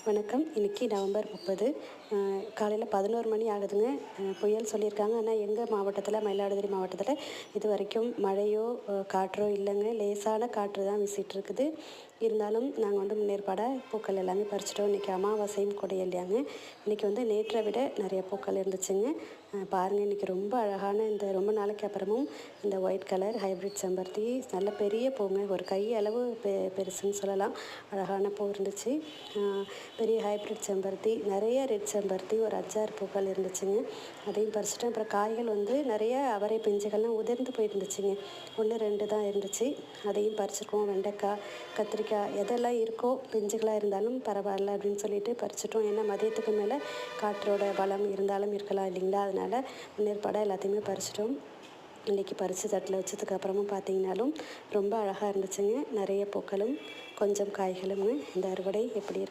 வணக்கம். இன்றைக்கி நவம்பர் 30 காலையில் 11 மணி ஆகுதுங்க. புயல் சொல்லியிருக்காங்க. ஆனால் எங்கள் மாவட்டத்தில், மயிலாடுதுறை மாவட்டத்தில் இது வரைக்கும் மழையோ காற்றோ இல்லைங்க. லேசான காற்று தான் வீசிகிட்ருக்குது. இருந்தாலும் நாங்கள் முன்னேற்பாடாக பூக்கள் எல்லாமே பறிச்சிட்டோம். இன்றைக்கி அமாவாசையும் கூட இல்லையாங்க. இன்றைக்கி நேற்றை விட நிறைய பூக்கள் இருந்துச்சுங்க. பாருங்கள், இன்றைக்கி ரொம்ப அழகான இந்த ரொம்ப நாளைக்கு அப்புறமும் இந்த ஒயிட் கலர் ஹைப்ரிட் செம்பருத்தி நல்ல பெரிய பூங்க, ஒரு கை அளவு பெருசுன்னு சொல்லலாம். அழகான பூ இருந்துச்சு. பெரிய ஹைப்ரிட் செம்பருத்தி, நிறைய ரெட் செம்பருத்தி, ஒரு 5-6 பூக்கள் இருந்துச்சுங்க. அதையும் பறிச்சிட்டேன். அப்புறம் காய்கள் நிறைய அவரை பிஞ்சுகள்லாம் உதிர்ந்து போயிருந்துச்சுங்க. 1, 2 தான் இருந்துச்சு. அதையும் பறிச்சிருக்கோம். வெண்டைக்காய், கத்திரிக்காய் எதெல்லாம் இருக்கோ பிஞ்சுகளாக இருந்தாலும் பரவாயில்ல அப்படின்னு சொல்லிட்டு பறிச்சிட்டோம். ஏன்னா மதியத்துக்கு மேலே காற்றோட பலம் இருந்தாலும் இருக்கலாம் இல்லைங்களா. அதனால் முன்னேற்பாடாக எல்லாத்தையுமே பறிச்சிட்டோம். இன்றைக்கி பறித்து தட்டில் வச்சதுக்கு அப்புறமும் பார்த்தீங்கன்னாலும் ரொம்ப அழகாக இருந்துச்சுங்க. நிறைய பூக்களும் கொஞ்சம் காய்களும். இந்த அறுவடை எப்படி இருக்கு?